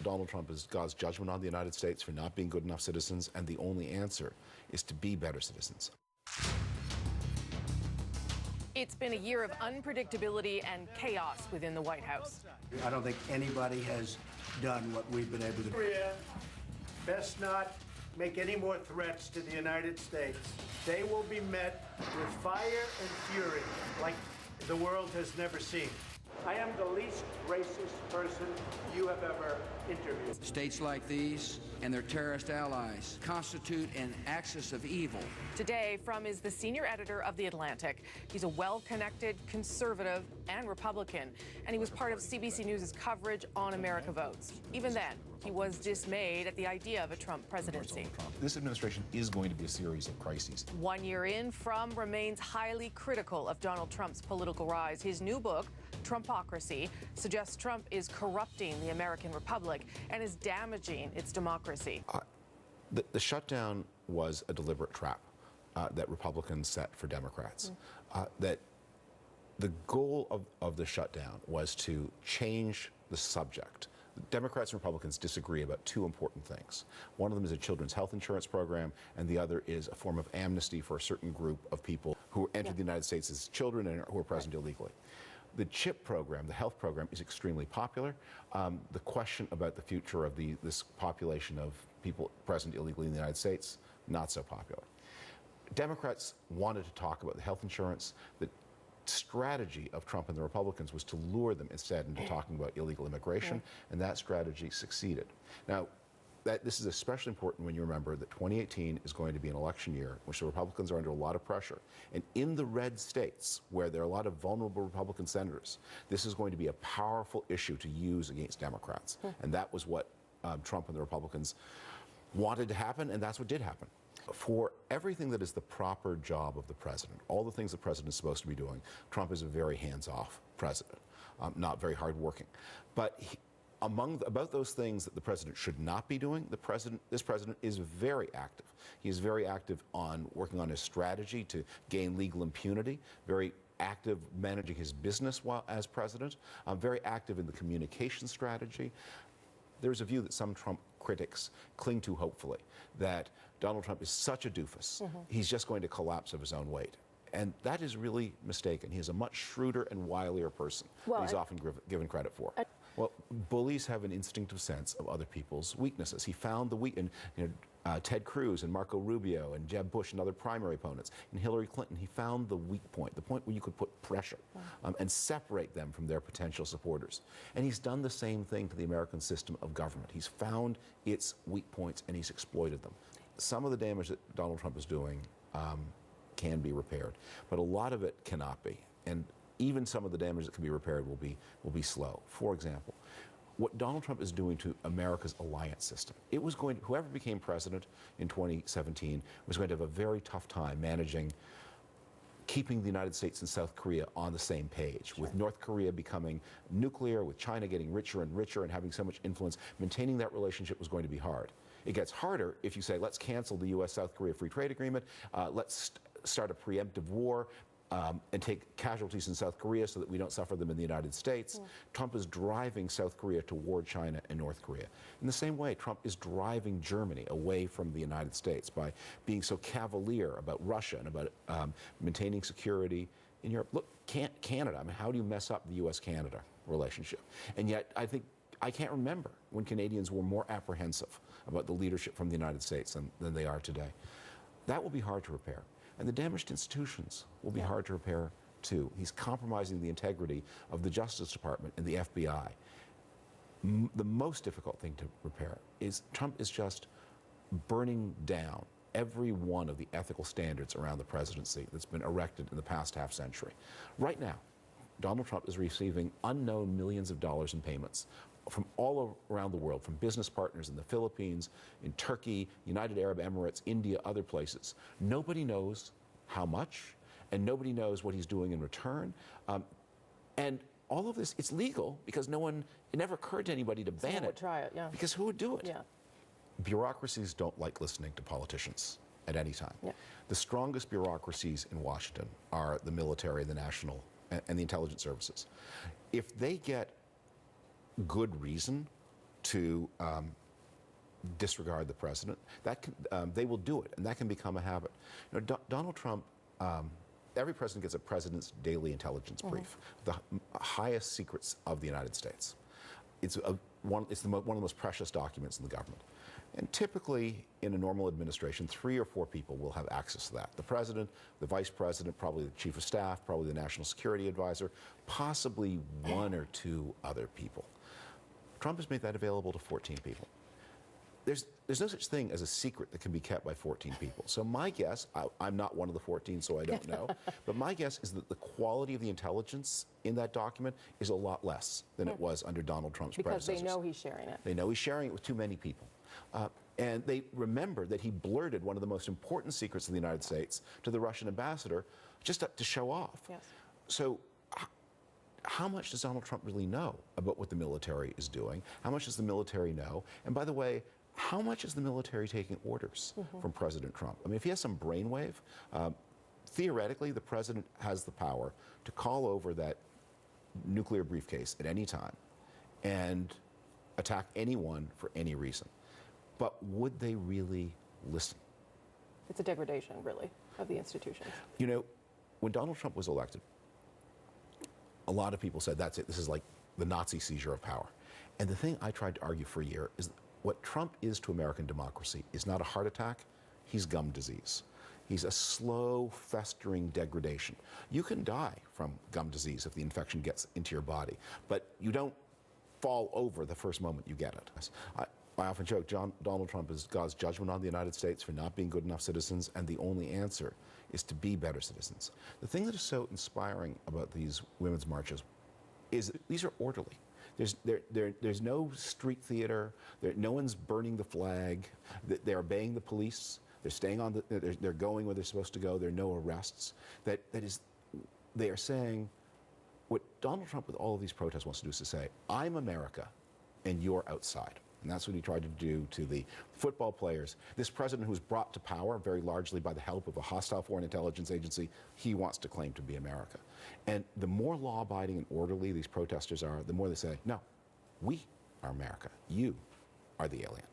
Donald Trump is God's judgment on the United States for not being good enough citizens, and the only answer is to be better citizens. It's been a year of unpredictability and chaos within the White House. I don't think anybody has done what we've been able to do. Best not make any more threats to the United States. They will be met with fire and fury like the world has never seen. I am the least racist person you have ever interviewed. States like these and their terrorist allies constitute an axis of evil. Today, Frum is the senior editor of The Atlantic. He's a well-connected conservative and Republican, and he was part of CBC News' coverage on America Votes. Even then, he was dismayed at the idea of a Trump presidency. This administration is going to be a series of crises. 1 year in, Frum remains highly critical of Donald Trump's political rise. His new book, Trumpocracy, suggests Trump is corrupting the American republic and is damaging its democracy. The shutdown was a deliberate trap that Republicans set for Democrats. That the goal of the shutdown was to change the subject. Democrats and Republicans disagree about two important things. One of them is a children's health insurance program, and the other is a form of amnesty for a certain group of people who entered the United States as children and who are present illegally. The CHIP program, the health program, is extremely popular. The question about the future of this population of people present illegally in the United States, not so popular. Democrats wanted to talk about the health insurance. The strategy of Trump and the Republicans was to lure them instead into talking about illegal immigration, and that strategy succeeded. Now, this is especially important when you remember that 2018 is going to be an election year in which the Republicans are under a lot of pressure. And in the red states, where there are a lot of vulnerable Republican senators, this is going to be a powerful issue to use against Democrats. And that was what Trump and the Republicans wanted to happen, and that's what did happen. For everything that is the proper job of the president, all the things the president is supposed to be doing, Trump is a very hands-off president, not very hard-working. But about those things that the president should not be doing, this president is very active. He is very active on working on his strategy to gain legal impunity, very active managing his business while as president, very active in the communication strategy. There's a view that some Trump critics cling to hopefully, that Donald Trump is such a doofus, he's just going to collapse of his own weight. And that is really mistaken. He is a much shrewder and wilier person than he's often given credit for. Well, bullies have an instinctive sense of other people's weaknesses. He found the weak in Ted Cruz and Marco Rubio and Jeb Bush and other primary opponents. In Hillary Clinton, he found the weak point, the point where you could put pressure and separate them from their potential supporters. And he's done the same thing to the American system of government. He's found its weak points and he's exploited them. Some of the damage that Donald Trump is doing can be repaired, but a lot of it cannot be. And even some of the damage that can be repaired will be slow. For example, what Donald Trump is doing to America's alliance system, whoever became president in 2017 was going to have a very tough time keeping the United States and South Korea on the same page. With North Korea becoming nuclear, with China getting richer and richer and having so much influence, maintaining that relationship was going to be hard. It gets harder if you say, let's cancel the U.S.-South Korea Free Trade Agreement, let's start a preemptive war, and take casualties in South Korea so that we don't suffer them in the United States. Trump is driving South Korea toward China and North Korea. In the same way, Trump is driving Germany away from the United States by being so cavalier about Russia and about maintaining security in Europe. Look, Canada, I mean, how do you mess up the U.S.-Canada relationship? And yet, I can't remember when Canadians were more apprehensive about the leadership from the United States than they are today. That will be hard to repair. And the damaged institutions will be hard to repair, too. He's compromising the integrity of the Justice Department and the FBI. The most difficult thing to repair is Trump is just burning down every one of the ethical standards around the presidency that's been erected in the past half century. Right now, Donald Trump is receiving unknown millions of dollars in payments from all around the world, from business partners in the Philippines, in Turkey, United Arab Emirates, India, other places. Nobody knows how much, and nobody knows what he's doing in return. And all of this, it's legal because it never occurred to anybody to ban it. Try it, Because who would do it? Yeah. Bureaucracies don't like listening to politicians at any time. Yeah. The strongest bureaucracies in Washington are the military, the national, and the intelligence services. If they get good reason to disregard the president, that can, they will do it, and that can become a habit. You know, Donald Trump, every president gets a president's daily intelligence brief, the highest secrets of the United States. It's one of the most precious documents in the government. And typically, in a normal administration, 3 or 4 people will have access to that. The president, the vice president, probably the chief of staff, probably the national security advisor, possibly 1 or 2 other people. Trump has made that available to 14 people. There's no such thing as a secret that can be kept by 14 people. So my guess, I'm not one of the 14, so I don't know, but my guess is that the quality of the intelligence in that document is a lot less than it was under Donald Trump's predecessors. Because they know he's sharing it. They know he's sharing it with too many people. And they remember that he blurted one of the most important secrets of the United States to the Russian ambassador just to show off. Yes. So how much does Donald Trump really know about what the military is doing? How much does the military know? And by the way, how much is the military taking orders from President Trump? I mean, if he has some brainwave, theoretically, the president has the power to call over that nuclear briefcase at any time and attack anyone for any reason. But would they really listen? It's a degradation, really, of the institutions. You know, when Donald Trump was elected, a lot of people said, that's it, this is like the Nazi seizure of power. And the thing I tried to argue for a year is what Trump is to American democracy is not a heart attack, he's gum disease. He's a slow, festering degradation. You can die from gum disease if the infection gets into your body, but you don't fall over the first moment you get it. I often joke, Donald Trump is God's judgment on the United States for not being good enough citizens, and the only answer is to be better citizens. The thing that is so inspiring about these women's marches is that these are orderly. There's no street theater. No one's burning the flag. They're obeying the police. They're staying on they're going where they're supposed to go. There are no arrests. They are saying what Donald Trump with all of these protests wants to do is to say, I'm America and you're outside. And that's what he tried to do to the football players. This president who was brought to power very largely by the help of a hostile foreign intelligence agency, he wants to claim to be America. And the more law-abiding and orderly these protesters are, the more they say, no, we are America. You are the alien.